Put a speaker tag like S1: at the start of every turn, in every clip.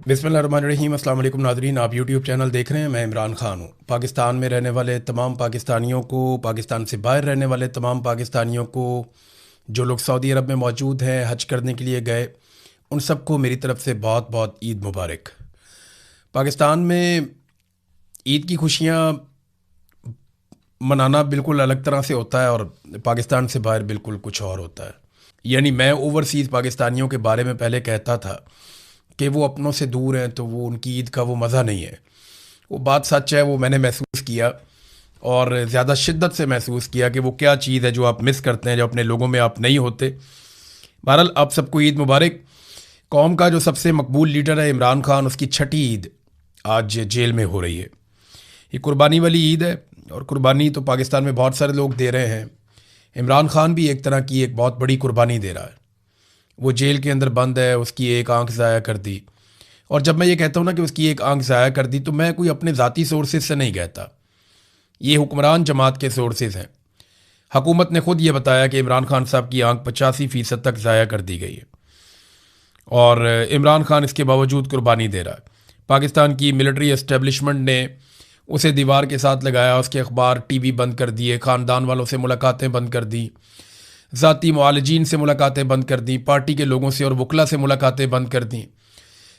S1: बिस्मिल्लाहिर्रहमानिर्रहीम। अस्सलाम वालेकुम नाज़रीन, आप यूट्यूब चैनल देख रहे हैं। मैं इमरान ख़ान हूँ। पाकिस्तान में रहने वाले तमाम पाकिस्तानियों को, पाकिस्तान से बाहर रहने वाले तमाम पाकिस्तानियों को, जो लोग सऊदी अरब में मौजूद हैं, हज करने के लिए गए, उन सबको मेरी तरफ से बहुत बहुत ईद मुबारक। पाकिस्तान में ईद की खुशियाँ मनाना बिल्कुल अलग तरह से होता है और पाकिस्तान से बाहर बिल्कुल कुछ और होता है। यानी मैं ओवरसीज़ पाकिस्तानियों के बारे में पहले कहता था कि वो अपनों से दूर हैं तो वो उनकी ईद का वो मज़ा नहीं है। वो बात सच है, वो मैंने महसूस किया और ज़्यादा शिद्दत से महसूस किया कि वो क्या चीज़ है जो आप मिस करते हैं, जो अपने लोगों में आप नहीं होते। बहरहाल आप सबको ईद मुबारक। कौम का जो सबसे मकबूल लीडर है इमरान खान, उसकी छठी ईद आज जेल में हो रही है। ये कुर्बानी वाली ईद है और कुर्बानी तो पाकिस्तान में बहुत सारे लोग दे रहे हैं। इमरान खान भी एक तरह की एक बहुत बड़ी कुर्बानी दे रहा है। वो जेल के अंदर बंद है, उसकी एक आंख ज़ाया कर दी। और जब मैं ये कहता हूँ ना कि उसकी एक आंख ज़ाया कर दी, तो मैं कोई अपने ज़ाती सोर्सेज से नहीं कहता। ये हुक्मरान जमात के सोर्सेज हैं। हुकूमत ने ख़ुद ये बताया कि इमरान खान साहब की आंख 85% तक ज़ाया कर दी गई है और इमरान खान इसके बावजूद कुर्बानी दे रहा है। पाकिस्तान की मिलिट्री एस्टेब्लिशमेंट ने उसे दीवार के साथ लगाया, उसके अखबार टीवी बंद कर दिए, ख़ानदान वालों से मुलाकातें बंद कर दी, ज़ाती मुआलजीन से मुलाकातें बंद कर दी, पार्टी के लोगों से और वकला से मुलाकातें बंद कर दी।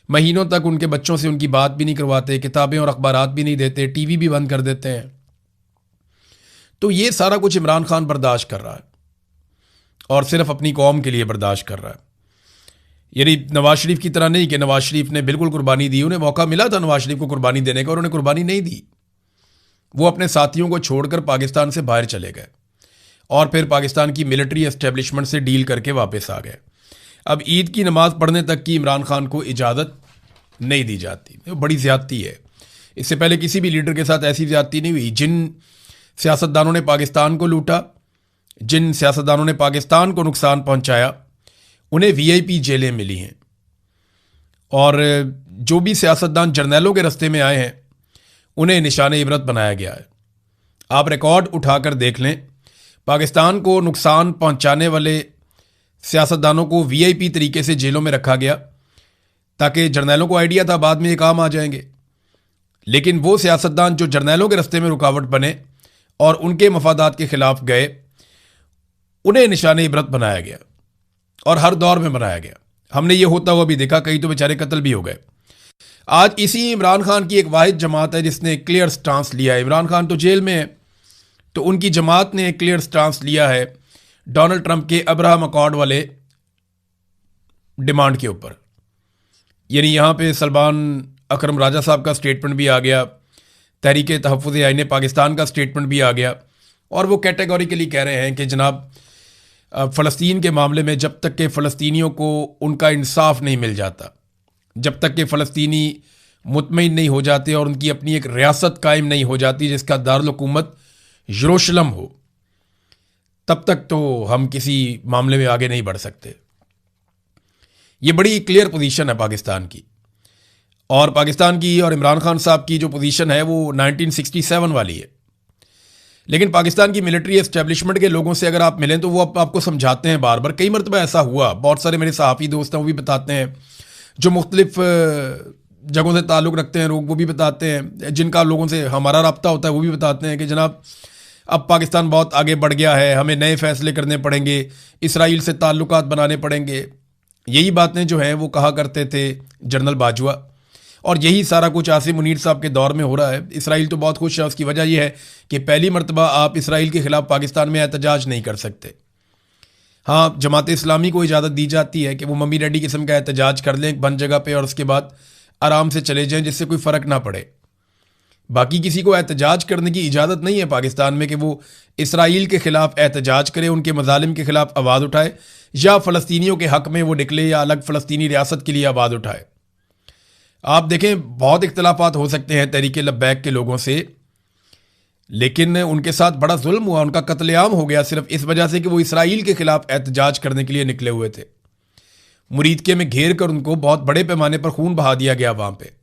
S1: महीनों तक उनके बच्चों से उनकी बात भी नहीं करवाते, किताबें और अखबारात भी नहीं देते, टीवी भी बंद कर देते हैं। तो ये सारा कुछ इमरान खान बर्दाश्त कर रहा है और सिर्फ अपनी कौम के लिए बर्दाश्त कर रहा है। यानी नवाज शरीफ की तरह नहीं कि नवाज शरीफ ने बिल्कुल कुर्बानी दी। उन्हें मौका मिला था नवाज शरीफ को कुर्बानी देने का और उन्हें कुर्बानी नहीं दी। वो अपने साथियों को छोड़कर पाकिस्तान से बाहर चले गए और फिर पाकिस्तान की मिलिट्री एस्टेब्लिशमेंट से डील करके वापस आ गए। अब ईद की नमाज़ पढ़ने तक की इमरान खान को इजाज़त नहीं दी जाती। वो बड़ी ज़्यादती है। इससे पहले किसी भी लीडर के साथ ऐसी ज़्यादती नहीं हुई। जिन सियासतदानों ने पाकिस्तान को लूटा, जिन सियासतदानों ने पाकिस्तान को नुकसान पहुंचाया, उन्हें वीआईपी जेलें मिली हैं। और जो भी सियासतदान जर्नैलों के रास्ते में आए हैं, उन्हें निशान इबरत बनाया गया है। आप रिकॉर्ड उठाकर देख लें, पाकिस्तान को नुकसान पहुंचाने वाले सियासतदानों को वीआईपी तरीके से जेलों में रखा गया ताकि जर्नैलों को आइडिया था बाद में ये काम आ जाएंगे। लेकिन वो सियासतदान जो जर्नैलों के रास्ते में रुकावट बने और उनके मफादात के खिलाफ गए, उन्हें निशान इबरत बनाया गया और हर दौर में बनाया गया। हमने ये होता हुआ भी देखा, कई तो बेचारे कत्ल भी हो गए। आज इसी इमरान खान की एक वाहिद जमात है जिसने क्लियर स्टांस लिया है। इमरान खान तो जेल में है, तो उनकी जमात ने एक क्लियर स्टांस लिया है डोनाल्ड ट्रंप के अब्राहम अकॉर्ड वाले डिमांड के ऊपर। यानी यहाँ पे सलमान अकरम राजा साहब का स्टेटमेंट भी आ गया, तहरीक तहफ़्फ़ुज़ आईन पाकिस्तान का स्टेटमेंट भी आ गया और वो कैटेगोरिकली कह रहे हैं कि जनाब फ़लस्तीन के मामले में जब तक के फ़लस्तीनियों को उनका इंसाफ नहीं मिल जाता, जब तक के फ़लस्तीनी मुतमईन नहीं हो जाते और उनकी अपनी एक रियासत कायम नहीं हो जाती जिसका दारुल हुकूमत यरूशलेम हो, तब तक तो हम किसी मामले में आगे नहीं बढ़ सकते। ये बड़ी क्लियर पोजीशन है पाकिस्तान की। और पाकिस्तान की और इमरान खान साहब की जो पोजीशन है वो 1967 वाली है। लेकिन पाकिस्तान की मिलिट्री एस्टेब्लिशमेंट के लोगों से अगर आप मिलें तो वो आपको समझाते हैं बार बार। कई मरतबा ऐसा हुआ, बहुत सारे मेरे सहाफ़ी दोस्त हैं वो भी बताते हैं, जो मुख्तलिफ जगहों से ताल्लुक़ रखते हैं लोग, वो भी बताते हैं, जिनका लोगों से हमारा रब्ता होता है वो भी बताते हैं कि जनाब अब पाकिस्तान बहुत आगे बढ़ गया है, हमें नए फैसले करने पड़ेंगे, इसराइल से ताल्लुकात बनाने पड़ेंगे। यही बातें जो हैं वो कहा करते थे जनरल बाजवा, और यही सारा कुछ आसिम मुनीर साहब के दौर में हो रहा है। इसराइल तो बहुत खुश है। उसकी वजह यह है कि पहली मरतबा आप इसराइल के ख़िलाफ़ पाकिस्तान में एहतजाज नहीं कर सकते। हाँ, जमात इस्लामी को इजाज़त दी जाती है कि वो मम्मी डैडी किस्म का एहतजाज कर लें एक बंद जगह पे और उसके बाद आराम से चले जाएं जिससे कोई फ़र्क ना पड़े। बाकी किसी को एहतजाज करने की इजाज़त नहीं है पाकिस्तान में कि वो इसराइल के ख़िलाफ़ एहतजाज करे, उनके मज़ालिम के ख़िलाफ़ आवाज़ उठाए या फ़लस्तीनियों के हक़ में वो निकले या अलग फ़लस्तीनी रियासत के लिए आवाज़ उठाए। आप देखें, बहुत इख्तलाफात हो सकते हैं तहरीक लब्बैक के लोगों से, लेकिन उनके साथ बड़ा जुल्म हुआ, उनका कत्लेआम हो गया सिर्फ इस वजह से कि वो इसराइल के ख़िलाफ़ एहतजाज करने के लिए निकले हुए थे। मुरीदके में घेर कर उनको बहुत बड़े पैमाने पर खून बहा दिया गया, वहाँ पे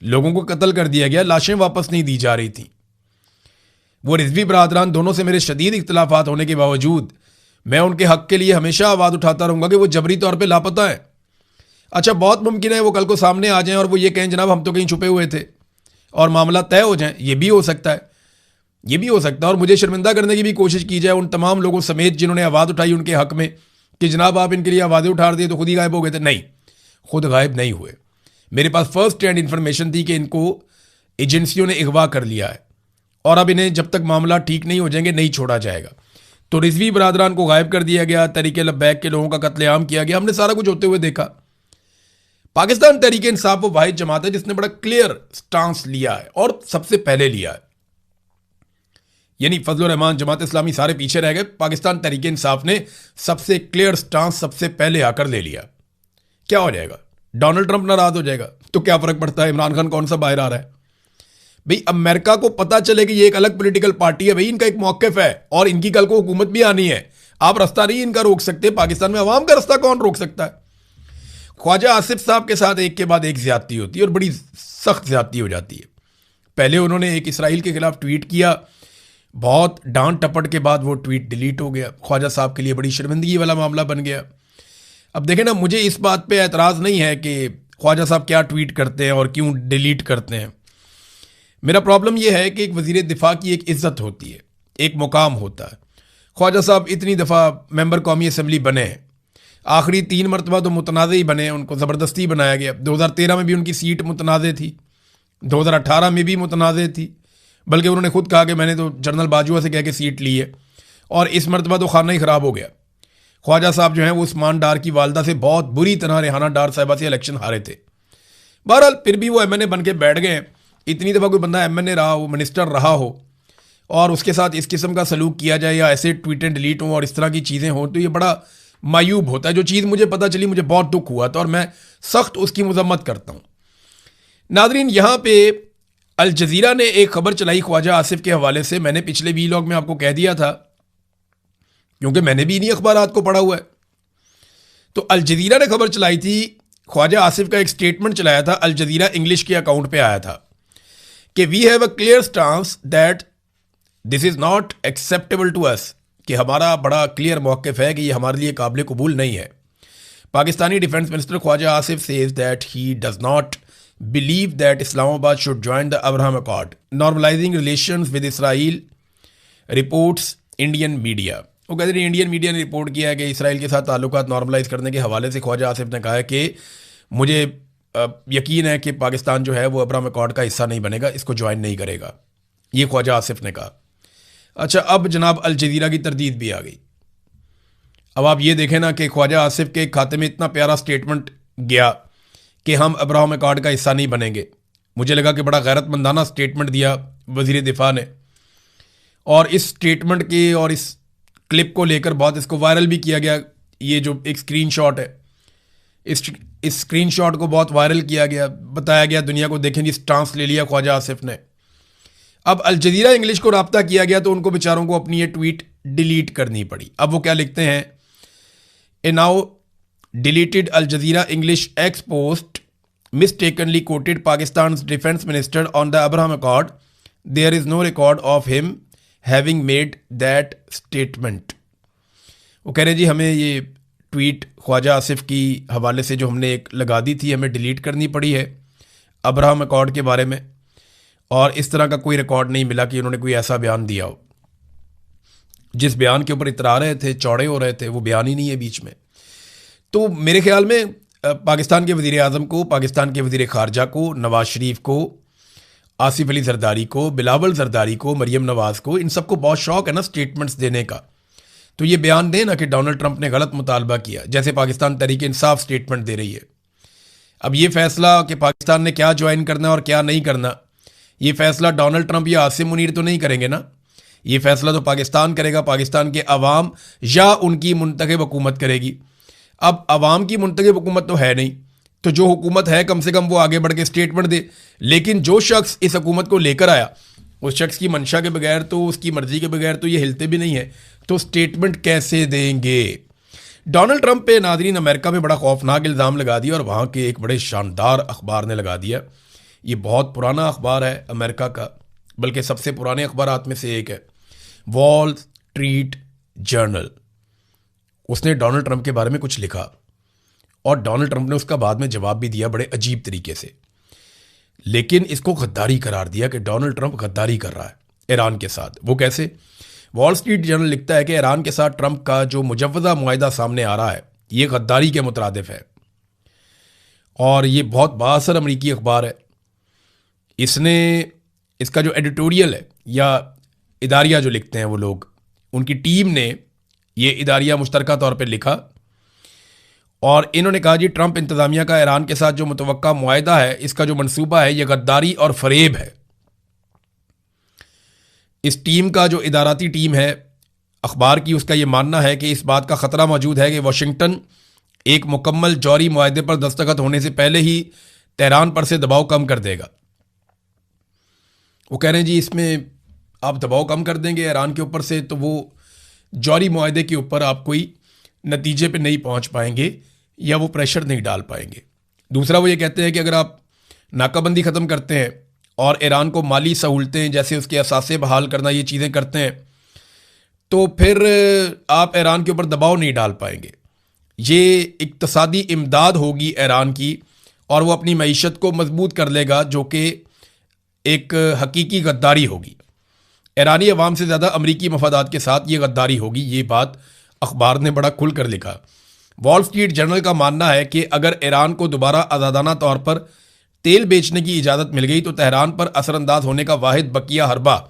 S1: लोगों को कत्ल कर दिया गया, लाशें वापस नहीं दी जा रही थी। वो रिजवी बरादरान दोनों से मेरे शदीद इख्तलाफात होने के बावजूद मैं उनके हक़ के लिए हमेशा आवाज़ उठाता रहूँगा कि वो जबरी तौर पर लापता है। अच्छा, बहुत मुमकिन है वो कल को सामने आ जाएं और वो ये कहें जनाब हम तो कहीं छुपे हुए थे और मामला तय हो जाए। ये भी हो सकता है, ये भी हो सकता है। और मुझे शर्मिंदा करने की भी कोशिश की जाए उन तमाम लोगों समेत जिन्होंने आवाज़ उठाई उनके हक में कि जनाब आप इनके लिए आवाज़ें उठा दिए तो खुद ही गायब हो गए थे। नहीं, खुद गायब नहीं हुए। मेरे पास फर्स्ट हैंड इन्फॉर्मेशन थी कि इनको एजेंसियों ने अगवा कर लिया है और अब इन्हें जब तक मामला ठीक नहीं हो जाएंगे नहीं छोड़ा जाएगा। तो रिजवी बरादरान को गायब कर दिया गया, तरीके लब्बैक के लोगों का कत्लेआम किया गया, हमने सारा कुछ होते हुए देखा। पाकिस्तान तहरीक इंसाफ वो वाहिद जमात है जिसने बड़ा क्लियर स्टांस लिया है और सबसे पहले लिया है। यानी फजलुर रहमान, जमात इस्लामी सारे पीछे रह गए, पाकिस्तान तहरीक इंसाफ ने सबसे क्लियर स्टांस सबसे पहले आकर ले लिया। क्या हो जाएगा? डोनाल्ड ट्रंप नाराज हो जाएगा तो क्या फर्क पड़ता है? इमरान खान कौन सा बाहर आ रहा है? भाई अमेरिका को पता चले कि ये एक अलग पॉलिटिकल पार्टी है, भाई इनका एक मौक़िफ़ है और इनकी कल को हुकूमत भी आनी है। आप रास्ता नहीं इनका रोक सकते। पाकिस्तान में अवाम का रास्ता कौन रोक सकता है? ख्वाजा आसिफ साहब के साथ एक के बाद एक ज्यादती होती है और बड़ी सख्त ज्यादती हो जाती है। पहले उन्होंने एक इसराइल के खिलाफ ट्वीट किया, बहुत डांट टपट के बाद वो ट्वीट डिलीट हो गया। ख्वाजा साहब के लिए बड़ी शर्मिंदगी वाला मामला बन गया। अब देखें ना, मुझे इस बात पे एतराज़ नहीं है कि ख्वाजा साहब क्या ट्वीट करते हैं और क्यों डिलीट करते हैं। मेरा प्रॉब्लम यह है कि एक वज़ीर दिफा की एक इज़्ज़त होती है, एक मुकाम होता है। ख्वाजा साहब इतनी दफ़ा मेंबर कौमी असम्बली बने हैं, आखिरी 3 मरतबा तो मुतनाज़ ही बने, उनको ज़बरदस्ती बनाया गया। 2013 में भी उनकी सीट मुतनाज़ थी, 2018 में भी मुतनाज़ थी, बल्कि उन्होंने खुद कहा कि मैंने तो जनरल बाजुआ से कह के सीट ली है। और इस मरतबा तो खाना ही ख़राब हो गया। ख्वाजा साहब जो हैं वो उस्मान डार की वालदा से बहुत बुरी तरह रेहाना डार साहिबा से इलेक्शन हारे थे। बहरहाल फिर भी वो MNA बन के बैठ गए। इतनी दफ़ा कोई बंदा MNA रहा हो, मिनिस्टर रहा हो और उसके साथ इस किस्म का सलूक किया जाए या ऐसे ट्वीटें डिलीट हों और इस तरह की चीज़ें हों तो ये बड़ा मायूब होता है। जो चीज़ मुझे पता चली मुझे बहुत दुख हुआ था और मैं सख्त उसकी मजम्मत करता हूँ। नादरीन, यहाँ पे अल जज़ीरा ने एक खबर चलाई ख्वाजा आसिफ के हवाले से। मैंने पिछले वीलॉग में आपको कह दिया था क्योंकि मैंने भी इन्हीं अखबारात को पढ़ा हुआ है। तो अल जज़ीरा ने खबर चलाई थी, ख्वाजा आसिफ का एक स्टेटमेंट चलाया था, अल जज़ीरा इंग्लिश के अकाउंट पे आया था कि we have a clear stance that this is not acceptable to us, कि हमारा बड़ा क्लियर मौक़िफ़ है कि ये हमारे लिए काबिल कबूल नहीं है। Pakistani defence minister Khwaja Asif says that he does not believe that Islamabad should join the Abraham Accord normalising relations with Israel, reports Indian media. वो कहते हैं इंडियन मीडिया ने रिपोर्ट किया है कि इसराइल के साथ ताल्लुकात नॉर्मलाइज करने के हवाले से ख्वाजा आसिफ ने कहा है कि मुझे यकीन है कि पाकिस्तान जो है वो अब्राहम अकॉर्ड का हिस्सा नहीं बनेगा, इसको ज्वाइन नहीं करेगा। ये ख्वाजा आसिफ ने कहा। अच्छा, अब जनाब अल जज़ीरा की तरदीद भी आ गई। अब आप ये देखें ना कि ख्वाजा आसिफ के खाते में इतना प्यारा स्टेटमेंट गया कि हम अब्राहम अकॉर्ड का हिस्सा नहीं बनेंगे। मुझे लगा कि बड़ा गैरतमंदाना स्टेटमेंट दिया वज़ीर दिफा ने, और इस स्टेटमेंट के और इस क्लिप को लेकर बहुत इसको वायरल भी किया गया। ये जो एक स्क्रीनशॉट है, इस स्क्रीनशॉट को बहुत वायरल किया गया, बताया गया दुनिया को, देखें जी स्टांस ले लिया ख्वाजा आसिफ ने। अब अल जज़ीरा इंग्लिश को राब्ता किया गया तो उनको बेचारों को अपनी ये ट्वीट डिलीट करनी पड़ी। अब वो क्या लिखते हैं, a now deleted Al Jazeera English X post mistakenly quoted Pakistan defence minister on the Abraham Accord, there is no record of him having made that statement. वो कह रहे जी हमें ये ट्वीट ख्वाजा आसिफ की हवाले से जो हमने एक लगा दी थी हमें डिलीट करनी पड़ी है अब्राहम अकॉर्ड के बारे में, और इस तरह का कोई रिकॉर्ड नहीं मिला कि उन्होंने कोई ऐसा बयान दिया हो। जिस बयान के ऊपर इतरा रहे थे, चौड़े हो रहे थे, वो बयान ही नहीं है बीच में। तो मेरे ख्याल में पाकिस्तान के वज़ीर आज़म को, पाकिस्तान के वज़ीर ख़ारजा को, नवाज़ शरीफ को, आसिफ अली ज़रदारी को, बिलावल ज़रदारी को, मरीम नवाज़ को, इन सबको बहुत शौक़ है ना स्टेटमेंट्स देने का। तो ये बयान दें ना कि डोनाल्ड ट्रंप ने गलत मुतालबा किया, जैसे पाकिस्तान तहरीक इंसाफ स्टेटमेंट दे रही है। अब ये फ़ैसला कि पाकिस्तान ने क्या ज्वाइन करना और क्या नहीं करना, ये फ़ैसला डोनाल्ड ट्रंप या आसिम मुनीर तो नहीं करेंगे ना। ये फ़ैसला तो पाकिस्तान करेगा, पाकिस्तान के अवाम या उनकी मुंतखब हुकूमत करेगी। अब अवाम की मुंतखब हुकूमत तो है नहीं, तो जो हुकूमत है कम से कम वो आगे बढ़ के स्टेटमेंट दे। लेकिन जो शख्स इस हुकूमत को लेकर आया, उस शख्स की मंशा के बगैर, तो उसकी मर्ज़ी के बगैर तो ये हिलते भी नहीं है, तो स्टेटमेंट कैसे देंगे। डोनाल्ड ट्रंप पे नाज़रीन अमेरिका में बड़ा खौफनाक इल्ज़ाम लगा दिया और वहाँ के एक बड़े शानदार अखबार ने लगा दिया। ये बहुत पुराना अखबार है अमेरिका का, बल्कि सबसे पुराने अखबारात में से एक है, वॉल स्ट्रीट जर्नल। उसने डोनाल्ड ट्रंप के बारे में कुछ लिखा और डोनाल्ड ट्रंप ने उसका बाद में जवाब भी दिया बड़े अजीब तरीके से, लेकिन इसको गद्दारी करार दिया कि डोनाल्ड ट्रंप गद्दारी कर रहा है ईरान के साथ। वो कैसे? वॉल स्ट्रीट जर्नल लिखता है कि ईरान के साथ ट्रंप का जो मुजव्वज़ा मुआहिदा सामने आ रहा है ये गद्दारी के मुतरादिफ है, और ये बहुत बाअसर अमरीकी अखबार है। इसने इसका जो एडिटोरियल है या इदारिया जो लिखते हैं वो लोग, उनकी टीम ने ये इदारिया मुश्तरका तौर पर लिखा और इन्होंने कहा जी ट्रंप इंतज़ामिया का ईरान के साथ जो मुतवक्का मुआहिदा है, इसका जो मंसूबा है ये गद्दारी और फरेब है। इस टीम का जो इदाराती टीम है अखबार की, उसका ये मानना है कि इस बात का ख़तरा मौजूद है कि वाशिंगटन एक मुकम्मल जौहरी मुआहदे पर दस्तखत होने से पहले ही तेहरान पर से दबाव कम कर देगा। वो कह रहे हैं जी इसमें आप दबाव कम कर देंगे ईरान के ऊपर से तो वो जौहरी मुआहदे के ऊपर आप कोई नतीजे पे नहीं पहुंच पाएंगे या वो प्रेशर नहीं डाल पाएंगे। दूसरा वो ये कहते हैं कि अगर आप नाकाबंदी ख़त्म करते हैं और ईरान को माली सहूलतें जैसे उसके असासे बहाल करना ये चीज़ें करते हैं तो फिर आप ईरान के ऊपर दबाव नहीं डाल पाएंगे। ये इक्तसादी इमदाद होगी ईरान की और वो अपनी मईशत को मजबूत कर लेगा, जो कि एक हकीकी गद्दारी होगी। ईरानी अवाम से ज़्यादा अमरीकी मफादात के साथ ये गद्दारी होगी। ये बात अखबार ने बड़ा खुल कर लिखा। वॉल स्ट्रीट जर्नल का मानना है कि अगर ईरान को दोबारा आज़ादाना तौर पर तेल बेचने की इजाज़त मिल गई तो तेहरान पर असरअंदाज होने का वाहिद बकिया हरबा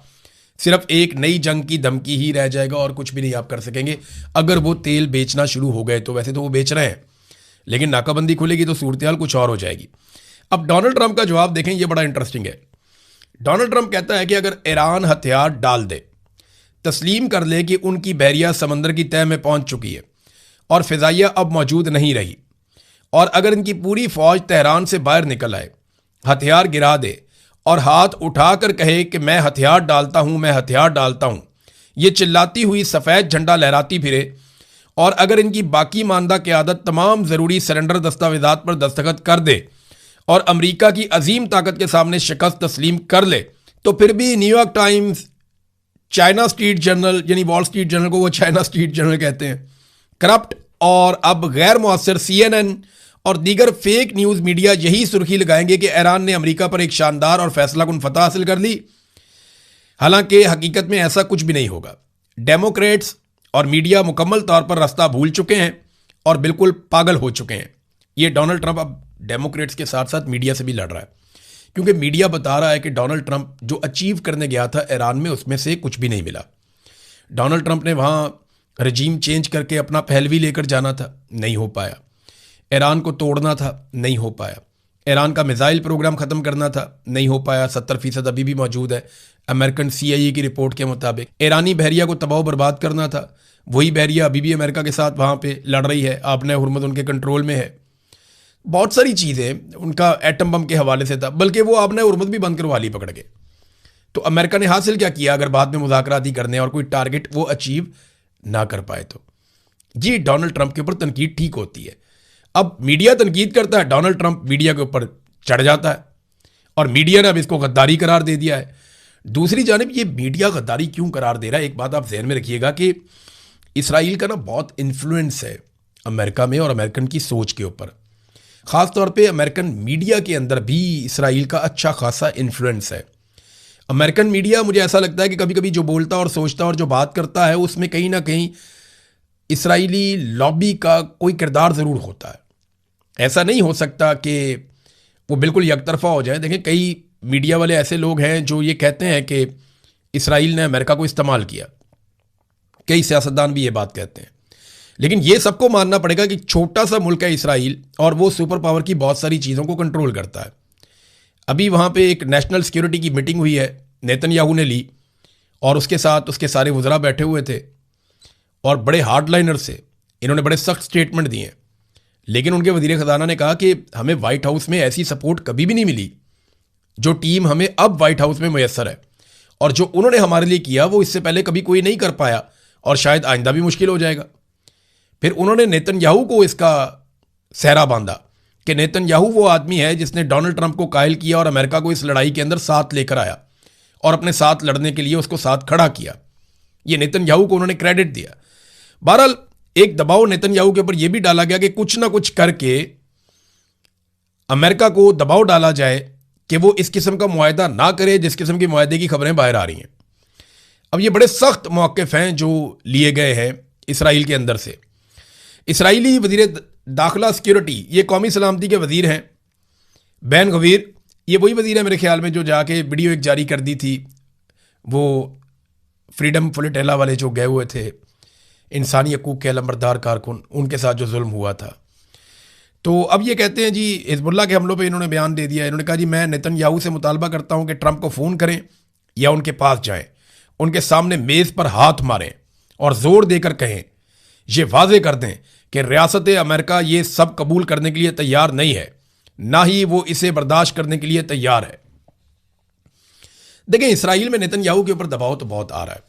S1: सिर्फ एक नई जंग की धमकी ही रह जाएगा और कुछ भी नहीं आप कर सकेंगे। अगर वो तेल बेचना शुरू हो गए तो वैसे तो वो बेच रहे हैं, लेकिन नाकाबंदी खुलेगी तो सूरत कुछ और हो जाएगी। अब डोनाल्ड ट्रंप का जवाब देखें, ये बड़ा इंटरेस्टिंग है। डोनाल्ड ट्रंप कहता है कि अगर ईरान हथियार डाल दे, तस्लीम कर ले कि उनकी बहरिया समंदर की तह में पहुंच चुकी है और फ़िज़ाइया अब मौजूद नहीं रही, और अगर इनकी पूरी फ़ौज तेहरान से बाहर निकल आए, हथियार गिरा दे और हाथ उठाकर कहे कि मैं हथियार डालता हूं, मैं हथियार डालता हूं, ये चिल्लाती हुई सफ़ेद झंडा लहराती फिरे, और अगर इनकी बाकी मानदा क़यादत तमाम ज़रूरी सरेंडर दस्तावेज़ात पर दस्तखत कर दे और अमरीका की अजीम ताकत के सामने शिकस्त तस्लीम कर ले, तो फिर भी New York times, China street journal, यानी वॉल स्ट्रीट जर्नल को वो चाइना स्ट्रीट जर्नल कहते हैं, करप्ट और अब गैर मुअस्सर CNN और दीगर फेक न्यूज़ मीडिया यही सुर्खी लगाएंगे कि ईरान ने अमेरिका पर एक शानदार और फैसलाकुन फतह हासिल कर ली। हालांकि हकीकत में ऐसा कुछ भी नहीं होगा। डेमोक्रेट्स और मीडिया मुकम्मल तौर पर रास्ता भूल चुके हैं और बिल्कुल पागल हो चुके हैं। ये डोनाल्ड ट्रंप अब डेमोक्रेट्स के साथ साथ मीडिया से भी लड़ रहा है, क्योंकि मीडिया बता रहा है कि डोनाल्ड ट्रंप जो अचीव करने गया था ईरान में, उसमें से कुछ भी नहीं मिला। डोनाल्ड ट्रंप ने वहाँ रजीम चेंज करके अपना पहलवी लेकर जाना था, नहीं हो पाया। ईरान को तोड़ना था, नहीं हो पाया। ईरान का मिसाइल प्रोग्राम ख़त्म करना था, नहीं हो पाया। 70% अभी भी मौजूद है अमेरिकन CIA की रिपोर्ट के मुताबिक। ईरानी बहरिया को तबाह बर्बाद करना था, वही बहरिया अभी भी अमेरिका के साथ वहाँ पे लड़ रही है। आपने हुर्मुज़ उनके कंट्रोल में है। बहुत सारी चीज़ें उनका एटम बम के हवाले से था, बल्कि वो आपने हुर्मुज़ भी बंद करवा ली पकड़ के। तो अमेरिका ने हासिल क्या किया अगर बाद में मुज़ाकरात ही करने और कोई टारगेट वो अचीव ना कर पाए तो? जी डोनाल्ड ट्रंप के ऊपर तनकीद ठीक होती है। अब मीडिया तनकीद करता है, डोनाल्ड ट्रंप मीडिया के ऊपर चढ़ जाता है और मीडिया ने अब इसको गद्दारी करार दे दिया है। दूसरी जानिब ये मीडिया गद्दारी क्यों करार दे रहा है, एक बात आप जहन में रखिएगा कि इसराइल का ना बहुत इन्फ्लुएंस है अमेरिका में और अमेरिकन की सोच के ऊपर। ख़ास तौर पे अमेरिकन मीडिया के अंदर भी इसराइल का अच्छा खासा इन्फ्लुएंस है। अमेरिकन मीडिया, मुझे ऐसा लगता है कि कभी कभी जो बोलता और सोचता और जो बात करता है उसमें कहीं ना कहीं इसराइली लॉबी का कोई किरदार ज़रूर होता है। ऐसा नहीं हो सकता कि वो बिल्कुल यकतरफा हो जाए। देखें, कई मीडिया वाले ऐसे लोग हैं जो ये कहते हैं कि इसराइल ने अमेरिका को इस्तेमाल किया। कई सियासतदान भी ये बात कहते हैं, लेकिन ये सबको मानना पड़ेगा कि छोटा सा मुल्क है इसराइल और वो सुपर पावर की बहुत सारी चीज़ों को कंट्रोल करता है। अभी वहाँ पे एक नेशनल सिक्योरिटी की मीटिंग हुई है, नेतन्याहू ने ली और उसके साथ उसके सारे वज़रा बैठे हुए थे और बड़े हार्डलाइनर से इन्होंने बड़े सख्त स्टेटमेंट दिए। लेकिन उनके वज़ीर ख़जाना ने कहा कि हमें वाइट हाउस में ऐसी सपोर्ट कभी भी नहीं मिली जो टीम हमें अब वाइट हाउस में मुयस्सर है, और जो उन्होंने हमारे लिए किया वो इससे पहले कभी कोई नहीं कर पाया और शायद आइंदा भी मुश्किल हो जाएगा। फिर उन्होंने नेतन्याहू को इसका सहरा बांधा कि नेतन्याहू वो आदमी है जिसने डोनाल्ड ट्रंप को कायल किया और अमेरिका को इस लड़ाई के अंदर साथ लेकर आया और अपने साथ लड़ने के लिए उसको साथ खड़ा किया। ये नेतन्याहू को उन्होंने क्रेडिट दिया। बहरहाल एक दबाव नेतन्याहू के ऊपर यह भी डाला गया कि कुछ ना कुछ करके अमेरिका को दबाव डाला जाए कि वो इस किस्म का मुआहदा ना करे जिस किस्म की मुआहदे की खबरें बाहर आ रही हैं। अब ये बड़े सख्त मौक़िफ़ हैं जो लिए गए हैं इसराइल के अंदर से। इसराइली वज़ीर दाखिला सिक्योरिटी, ये कौमी सलामती के वज़ीर हैं बैन गवीर, ये वही वज़ीर है मेरे ख्याल में जो जाके वीडियो एक जारी कर दी थी, वो फ्रीडम फ्लोटिला वाले जो गए हुए थे, इंसानी हकूक़ के अलमबरदार कारकुन, उनके साथ जो जुल्म हुआ था। तो अब ये कहते हैं जी हिज़्बुल्लाह के हमलों पे इन्होंने बयान दे दिया। इन्होंने कहा जी मैं नेतन्याहू से मुतालबा करता हूँ कि ट्रंप को फ़ोन करें या उनके पास जाएं, उनके सामने मेज़ पर हाथ मारें और ज़ोर देकर कहें, ये वाज़े कर दें कि रियासत अमेरिका ये सब कबूल करने के लिए तैयार नहीं है, ना ही वो इसे बर्दाश्त करने के लिए तैयार है। देखें, इसराइल में नेतन्याहू के ऊपर दबाव तो बहुत आ रहा है।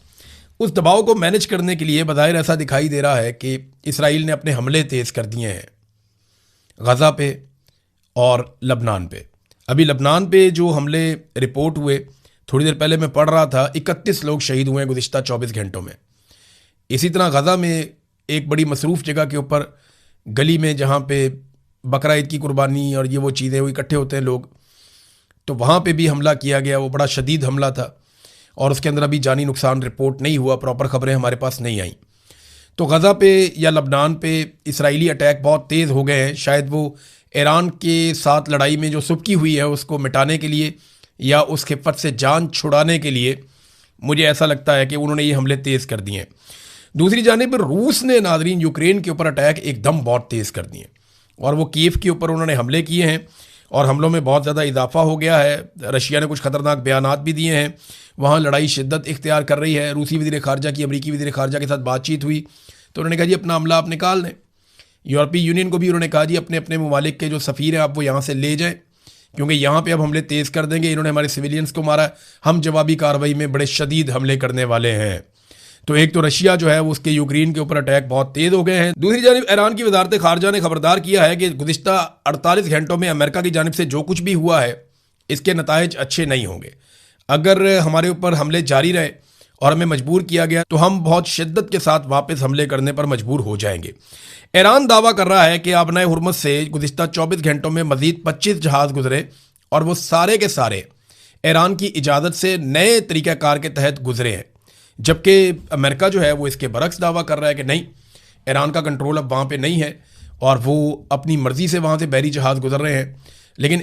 S1: उस दबाव को मैनेज करने के लिए बज़ाहिर ऐसा दिखाई दे रहा है कि इसराइल ने अपने हमले तेज़ कर दिए हैं गज़ा पे और लबनान पे। अभी लबनान पे जो हमले रिपोर्ट हुए, थोड़ी देर पहले मैं पढ़ रहा था, 31 लोग शहीद हुए हैं गुज़िश्ता 24 घंटों में। इसी तरह गज़ा में एक बड़ी मसरूफ़ जगह के ऊपर गली में जहाँ पे बकरा ईद की कुर्बानी और ये वो चीज़ें वो इकट्ठे होते हैं लोग, तो वहाँ पे भी हमला किया गया। वो बड़ा शदीद हमला था और उसके अंदर अभी जानी नुकसान रिपोर्ट नहीं हुआ, प्रॉपर खबरें हमारे पास नहीं आई। तो गज़ा पे या लबनान पे इसराइली अटैक बहुत तेज़ हो गए हैं। शायद वो ईरान के साथ लड़ाई में जो सुबकी हुई है उसको मिटाने के लिए या उस खिफ़त से जान छुड़ाने के लिए, मुझे ऐसा लगता है कि उन्होंने ये हमले तेज़ कर दिए हैं। दूसरी जानिब रूस ने नाज़रीन यूक्रेन के ऊपर अटैक एकदम बहुत तेज़ कर दिए और वो कीव के ऊपर उन्होंने हमले किए हैं और हमलों में बहुत ज़्यादा इजाफा हो गया है। रशिया ने कुछ ख़तरनाक बयानात भी दिए हैं, वहाँ लड़ाई शिद्दत इख्तियार कर रही है। रूसी वज़ीर ख़ारजा की अमरीकी वज़ीर ख़ारजा के साथ बातचीत हुई तो उन्होंने कहा जी अपना हमला आप निकाल दें। यूरोपीय यूनियन को भी उन्होंने कहा जी अपने अपने ममालिक के जो सफ़ीर हैं आप वो यहाँ से ले जाएँ, क्योंकि यहाँ पे अब हमले तेज़ कर देंगे। इन्होंने हमारे सिविलियंस को मारा, हम जवाबी कार्रवाई में बड़े शदीद हमले करने वाले हैं। तो एक तो रशिया जो है वो उसके यूक्रेन के ऊपर अटैक बहुत तेज़ हो गए हैं। दूसरी जानिब ईरान की वजारत खारजा ने खबरदार किया है कि गुज़िश्ता 48 घंटों में अमेरिका की जानिब से जो कुछ भी हुआ है इसके नताइज अच्छे नहीं होंगे। अगर हमारे ऊपर हमले जारी रहे और हमें मजबूर किया गया तो हम बहुत शिद्दत के साथ वापस हमले करने पर मजबूर हो जाएंगे। ईरान दावा कर रहा है कि आबनाए हुर्मुज़ से गुज़िश्ता 24 घंटों में मज़ीद 25 जहाज़ गुजरे और वो सारे के सारे ईरान की इजाज़त से नए तरीक़ाकार के तहत गुजरे हैं, जबकि अमेरिका जो है वो इसके बरक्स दावा कर रहा है कि नहीं, ईरान का कंट्रोल अब वहाँ पे नहीं है और वो अपनी मर्ज़ी से वहाँ से बहरी जहाज़ गुजर रहे हैं। लेकिन